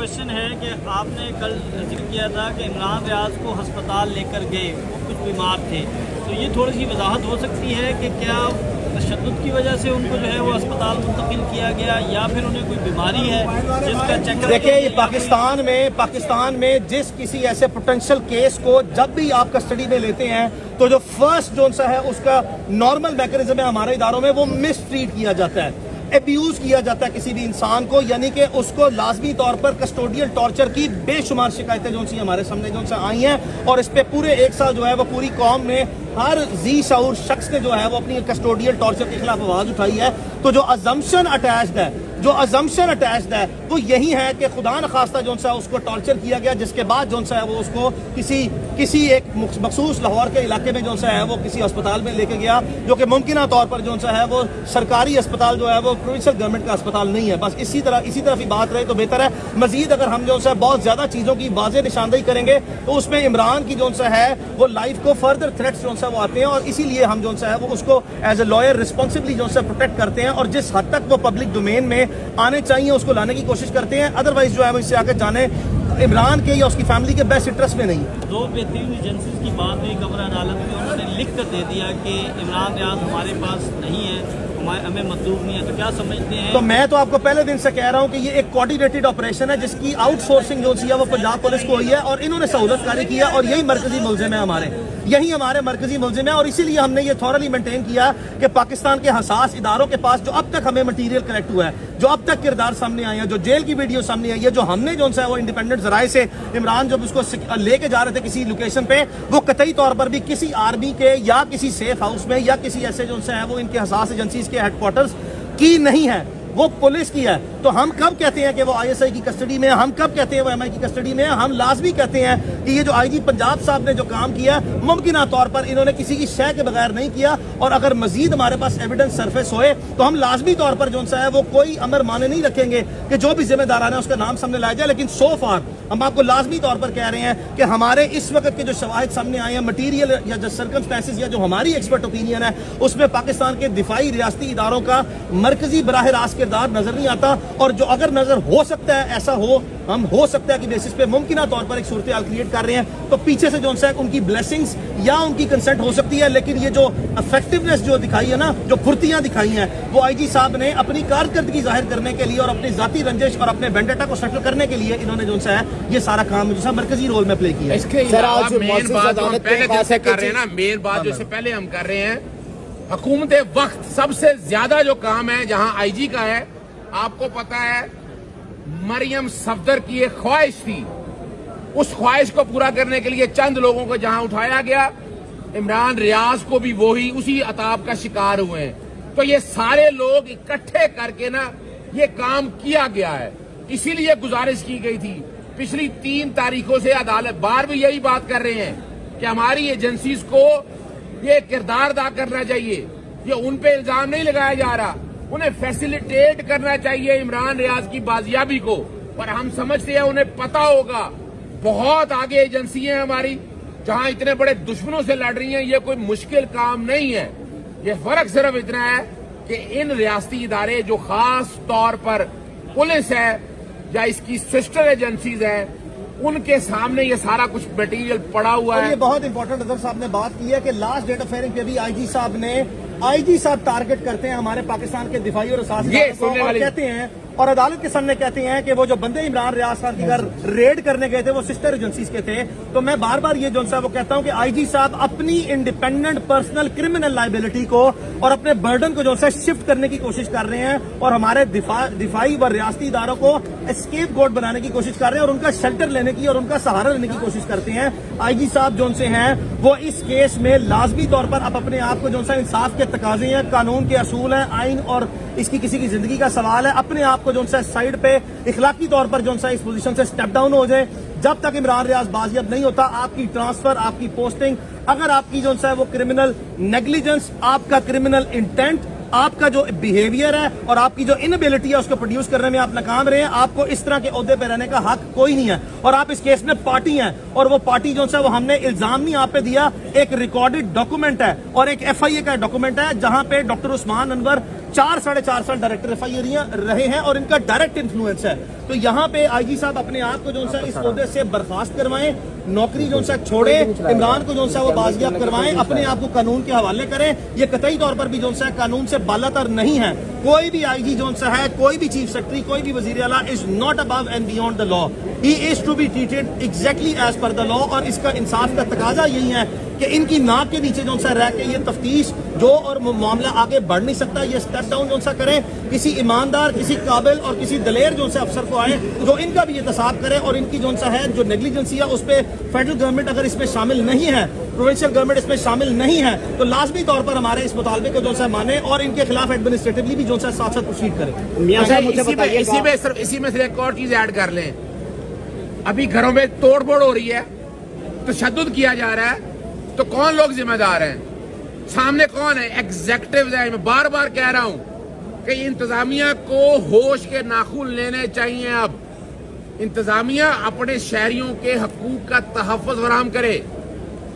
Question है कि आपने कल जिक्र किया था कि इमरान रियाज को अस्पताल लेकर गए, वो कुछ बीमार थे, तो ये थोड़ी सी वजाहत हो सकती है कि क्या तशद्दुद की वजह से उनको जो है वो अस्पताल मुंतकिल किया गया या फिर उन्हें कोई बीमारी है जिसका चेक? देखिए, ये पाकिस्तान में जिस किसी ऐसे पोटेंशियल केस को जब भी आप कस्टडी में लेते हैं तो जो फर्स्ट जो सा है उसका नॉर्मल मैकेनिज्म है हमारे इदारों में, वो मिस ट्रीट किया जाता है, एब्यूज किया जाता है किसी भी इंसान को, यानी कि उसको लाजमी तौर पर कस्टोडियल टॉर्चर की बेशुमार शिकायतें जो सी हमारे सामने जो सा आई हैं, और इस पे पूरे एक साल जो है वो पूरी कौम ने, हर जी शऊर शख्स ने जो है वो अपनी कस्टोडियल टॉर्चर के खिलाफ आवाज उठाई है। तो जो अजम्पशन अटैच्ड है वो यही है कि खुदा न खास्ता जो सा उसको टॉर्चर किया गया, जिसके बाद जो सा है वो उसको किसी एक मखसूस लाहौर के इलाके में जो सा है वो किसी अस्पताल में लेके गया, जो कि मुमकिन तौर पर जो सा है वो सरकारी अस्पताल जो है वो प्रोविंशियल गवर्नमेंट का अस्पताल नहीं है। बस इसी तरफ ही बात रहे तो बेहतर है। मजीद अगर हम जो सा बहुत ज्यादा चीजों की वाज़ेह निशानदेही करेंगे तो उसमें इमरान की जो सा है वो लाइफ को फर्दर थ्रेट्स जो सा वो आते हैं, और इसीलिए हम जो सा है वो उसको एज ए लॉयर रिस्पॉन्सिबली जो सा प्रोटेक्ट करते हैं, और जिस हद तक वो पब्लिक डोमेन में आने चाहिए उसको लाने की कोशिश करते हैं। अदरवाइज जो है वो इससे आगे जाने इमरान के या उसकी फैमिली के बेस्ट इंटरेस्ट में नहीं। दो बेहतरीन एजेंसीज की बात हुई कब्र अदालत में, उन्होंने लिख कर दे दिया कि इमरान रियाज हमारे पास नहीं है, हमें मतलूब नहीं है, तो क्या समझते हैं? तो मैं तो आपको पहले दिन से कह रहा हूं कि ये एक कोऑर्डिनेटेड ऑपरेशन है जिसकी आउटसोर्सिंग जो सी है वो पंजाब पुलिस को हुई है, और इन्होंने सहूलतकारी की है, और यही मरकजी मुलजिम है हमारे मरकजी मुलजिम है। और इसीलिए हमने ये थॉरली मेंटेन किया कि पाकिस्तान के हसास इदारों के पास जो अब तक हमें मटीरियल कलेक्ट हुआ है, जो अब तक किरदार सामने आए हैं, जो जेल की वीडियो सामने आई है, जो हमने जो है वो इंडिपेंडेंट जराए से इमरान जब उसको लेके जा रहे थे किसी लोकेशन पे, वो कतई तौर पर भी किसी आर्मी के या किसी सेफ हाउस में या किसी ऐसे जो है वो इनके हसास एजेंसीज के हेडक्वार्टर्स की नहीं है, वो पुलिस की है। तो हम कब कहते हैं कि वो आईएसआई की कस्टडी में है, हम कब कहते हैं वो एमआई की कस्टडी में है? हम लाजमी कहते हैं कि ये जो आईजी पंजाब साहब ने जो काम किया मुमकिन तौर पर इन्होंने किसी की शय के बगैर नहीं किया, और अगर मजीद हमारे पास एविडेंस सरफेस होए तो हम लाजमी तौर पर जो सा है वो कोई अमर माने नहीं रखेंगे कि जो भी जिम्मेदार है उसका नाम सामने लाया जाए। लेकिन सो फार हम आपको लाजमी तौर पर कह रहे हैं कि हमारे इस वक्त के जो शवाहिद सामने आए हैं, मटीरियल या जो सर्कमस्टेंसेस या जो हमारी एक्सपर्ट ओपिनियन है, उसमें पाकिस्तान के दिफाई रियासती इदारों का मरकजी बराह रास्त किरदार नजर नहीं आता। और जो अगर नजर हो सकता है, ऐसा हम हो सकता है कि बेसिस पे मुमकिन तौर पर एक सूरत हाल क्रिएट कर रहे हैं, तो पीछे से जो है उनकी ब्लेसिंग्स या उनकी कंसेंट हो सकती है। लेकिन ये जो इफेक्टिवनेस जो दिखाई है ना, जो फुर्तियां दिखाई हैं, वो आईजी साहब ने अपनी कारकर्दगी जाहिर करने के लिए और अपनी जाती रंजिश और अपने वेंडेटा को सेटल करने के लिए इन्होंने जो है ये सारा काम जो मरकजी रोल में प्ले किया। मेन बात जो हम पहले दिन से कर रहे हैं ना, मेन बात जो इससे पहले हम कर रहे हैं, हुकूमत वक्त सबसे ज्यादा जो काम है जहां आईजी का है, आपको पता है मरियम सफदर की एक ख्वाहिश थी, उस ख्वाहिश को पूरा करने के लिए चंद लोगों को जहां उठाया गया, इमरान रियाज को भी वही उसी अताब का शिकार हुए हैं। तो ये सारे लोग इकट्ठे करके ना ये काम किया गया है, इसीलिए गुजारिश की गई थी। पिछली 3 तारीखों से अदालत बार भी यही बात कर रहे हैं कि हमारी एजेंसीज को ये किरदार अदा करना चाहिए, ये उन पे इल्जाम नहीं लगाया जा रहा, उन्हें फैसिलिटेट करना चाहिए इमरान रियाज की बाजियाबी को। पर हम समझते हैं उन्हें पता होगा बहुत आगे एजेंसी है हमारी जहां इतने बड़े दुश्मनों से लड़ रही हैं, ये कोई मुश्किल काम नहीं है। ये फर्क सिर्फ इतना है कि इन रियासती इदारे जो खास तौर पर पुलिस है या इसकी सिस्टर एजेंसीज है, उनके सामने ये सारा कुछ मटेरियल पड़ा हुआ है। ये बहुत इंपॉर्टेंट अजहर साहब ने बात की है कि लास्ट डेट ऑफ हियरिंग पे भी आईजी साहब टारगेट करते हैं हमारे पाकिस्तान के दिफाई और कहते हैं, और अदालत के सामने कहते हैं कि वो जो बंदे इमरान रियाज खान के घर रेड करने गए थे वो सिस्टर एजेंसीज के थे। तो मैं बार बार ये जो है वो कहता हूं कि आईजी साहब अपनी इंडिपेंडेंट पर्सनल क्रिमिनल लायबिलिटी को और अपने बर्डन को जो है शिफ्ट करने की कोशिश कर रहे हैं, और हमारे दिफाई व रियासती इदारों को एस्केप गोट बनाने की कोशिश कर रहे हैं, और उनका शेल्टर लेने की और उनका सहारा लेने की कोशिश करते हैं। आईजी साहब जो से हैं वो इस केस में लाजमी तौर पर अब अपने आप को जो है इंसाफ के तकाजे हैं, कानून के असूल हैं, आइन और इसकी किसी की जिंदगी का सवाल है, अपने आप को जो है साइड पे इखलाकी तौर पर जो है इस पोजीशन से स्टेप डाउन हो जाए। जब तक इमरान रियाज बाजियाब नहीं होता, आपकी ट्रांसफर, आपकी पोस्टिंग, अगर आपकी जो है वो क्रिमिनल नेग्लिजेंस, आपका क्रिमिनल इंटेंट, आपका जो बिहेवियर है और आपकी जो इनएबिलिटी है उसको प्रोड्यूस करने में आप नाकाम रहे हैं, आपको इस तरह के ओहदे पे रहने का हक कोई नहीं है। और आप इस केस में पार्टी हैं, और वो पार्टी जो है वो हमने इल्जाम नहीं आप पे दिया, एक रिकॉर्डेड डॉक्यूमेंट है और एक एफआईए का डॉक्यूमेंट है जहां पे डॉक्टर उस्मान अनवर 4 साढ़े 4 साल डायरेक्टर एफआईआर रहे हैं और इनका डायरेक्ट इन्फ्लुएंस है। तो यहाँ पे आईजी साहब अपने आप को जो सा इस ओहदे से बर्खास्त करवाएं, नौकरी जो सा छोड़े, इमरान को जो सा वो बाजियाब करवाएं, अपने आप को कानून के हवाले करें। ये कतई तौर पर भी जो सा कानून से बालातर नहीं है। कोई भी आईजी जो सा है, कोई भी चीफ सेक्रेटरी, कोई भी वजीर आला is not above and beyond the law. He is to be treated exactly as per the law. और इसका इंसाफ का तकाजा यही है कि इनकी नाक के नीचे जो सा रह के ये तफ्तीश जो और मामला आगे बढ़ नहीं सकता। ये स्टेप डाउन जो सा करें, किसी ईमानदार, किसी काबिल और किसी दलेर जो सा अफसर को आए जो इनका भी एहतसाब करे। और इनकी जो सा है जो नेग्लिजेंसी है उस पर फेडरल गवर्नमेंट अगर इसमें शामिल नहीं है, प्रोविंशियल गवर्नमेंट इसमें शामिल नहीं है, तो लाजमी तौर पर हमारे इस मुतालबे को जो सा माने और इनके खिलाफ एडमिनिस्ट्रेटिवली भी जो सा साथ साथ प्रोसीड करें। इसी में से एक और चीज ऐड कर लें। अभी घरों में तोड़फोड़ हो रही है, तशद्दुद किया जा रहा है, तो कौन लोग जिम्मेदार हैं? सामने कौन है? एग्जीक्यूटिव है। मैं बार बार कह रहा हूं कि इंतजामिया को होश के नाखून लेने चाहिए। अब इंतजामिया अपने शहरियों के हकूक का तहफ़्फ़ुज़ फराहम करे,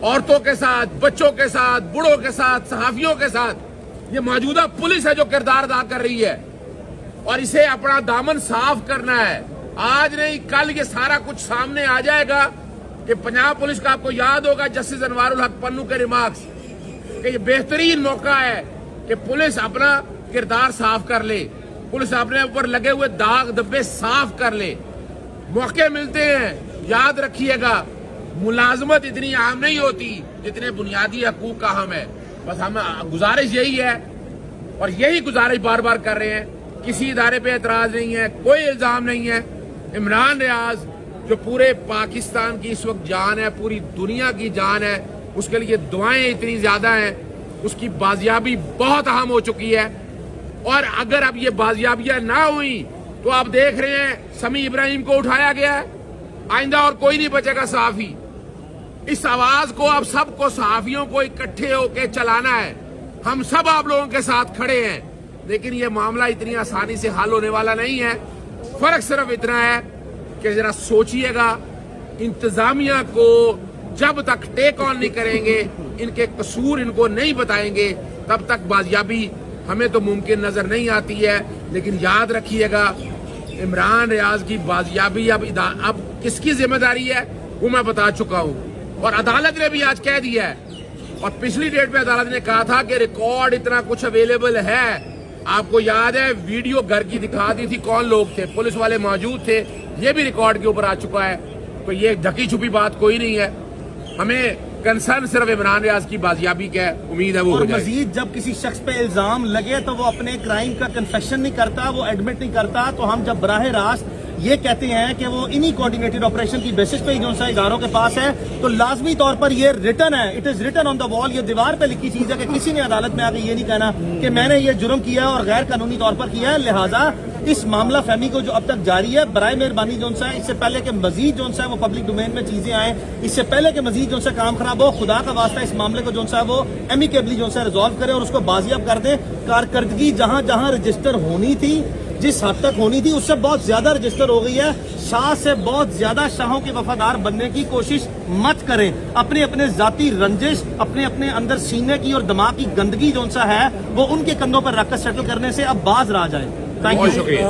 औरतों के साथ, बच्चों के साथ, बूढ़ों के साथ, सहाफियों के साथ। ये मौजूदा पुलिस है जो किरदार अदा कर रही है और इसे अपना दामन साफ करना है। आज नहीं कल ये सारा कुछ सामने आ जाएगा कि पंजाब पुलिस का, आपको याद होगा जस्टिस अनवारुल हक पन्नू के रिमार्क्स, कि ये बेहतरीन मौका है कि पुलिस अपना किरदार साफ कर ले, पुलिस अपने ऊपर लगे हुए दाग धब्बे साफ कर ले। मौके मिलते हैं, याद रखिएगा, मुलाजमत इतनी अहम नहीं होती जितने बुनियादी हकूक का अहम है। बस हम गुजारिश यही है और यही गुजारिश बार बार कर रहे हैं। किसी इदारे पे एतराज नहीं है, कोई इल्जाम नहीं है। इमरान रियाज जो पूरे पाकिस्तान की इस वक्त जान है, पूरी दुनिया की जान है, उसके लिए दुआएं इतनी ज्यादा हैं, उसकी बाजियाबी बहुत अहम हो चुकी है। और अगर अब ये बाजियाबियां ना हुई तो आप देख रहे हैं समी इब्राहिम को उठाया गया है, आइंदा और कोई नहीं बचेगा सहाफी। इस आवाज को अब सबको, सहाफियों को इकट्ठे होकर चलाना है। हम सब आप लोगों के साथ खड़े हैं, लेकिन ये मामला इतनी आसानी से हल होने वाला नहीं है। फर्क सिर्फ इतना है कि जरा सोचिएगा, इंतजामिया को जब तक टेक ऑन नहीं करेंगे, इनके कसूर इनको नहीं बताएंगे, तब तक बाजियाबी हमें तो मुमकिन नजर नहीं आती है। लेकिन याद रखिएगा, इमरान रियाज की बाजियाबी अब किसकी जिम्मेदारी है वो मैं बता चुका हूं और अदालत ने भी आज कह दिया है। और पिछली डेट पे अदालत ने कहा था कि रिकॉर्ड इतना कुछ अवेलेबल है। आपको याद है वीडियो घर की दिखा दी थी, कौन लोग थे, पुलिस वाले मौजूद थे, ये भी रिकॉर्ड के ऊपर आ चुका है। तो ये ढकी छुपी बात कोई नहीं है। हमें कंसर्न सिर्फ इमरान रियाज की बाजियाबी का उम्मीद है वो हो जाए। मजीद जब किसी शख्स पे इल्जाम लगे तो वो अपने क्राइम का कन्फेशन नहीं करता, वो एडमिट नहीं करता, तो हम जब बराह रास्त ये कहते हैं कि वो इन्हीं कोऑर्डिनेटेड ऑपरेशन की बेसिस पे जो सा इदारों के पास है, तो लाजमी तौर पर ये रिटर्न है, it is written on the wall. ये दीवार पे लिखी चीज है कि किसी ने अदालत में आके ये नहीं कहना कि मैंने ये जुर्म किया है और गैर कानूनी तौर पर किया है। लिहाजा इस मामला फहमी को जो अब तक जारी है, बराए मेहरबानी जो सा इससे पहले के मजीद जो सा वो पब्लिक डोमेन में चीजें आए, इससे पहले के मजीद जो सा काम खराब हो, खुदा का वास्ता इस मामले को जो सा वो एमिकेबली जो सा रिजॉल्व करे और उसको बाजियाब कर दे। कारकर्दगी जहां जहां रजिस्टर होनी थी, जिस हद तक होनी थी, उससे बहुत ज्यादा रजिस्टर हो गई है। शाह से बहुत ज्यादा शाहों के वफादार बनने की कोशिश मत करें। अपने अपने जाती रंजिश, अपने अपने अंदर सीने की और दिमाग की गंदगी जो सा है वो उनके कंधों पर रखकर सेटल करने से अब बाज रहा जाए। थैंक यू, शुक्रिया।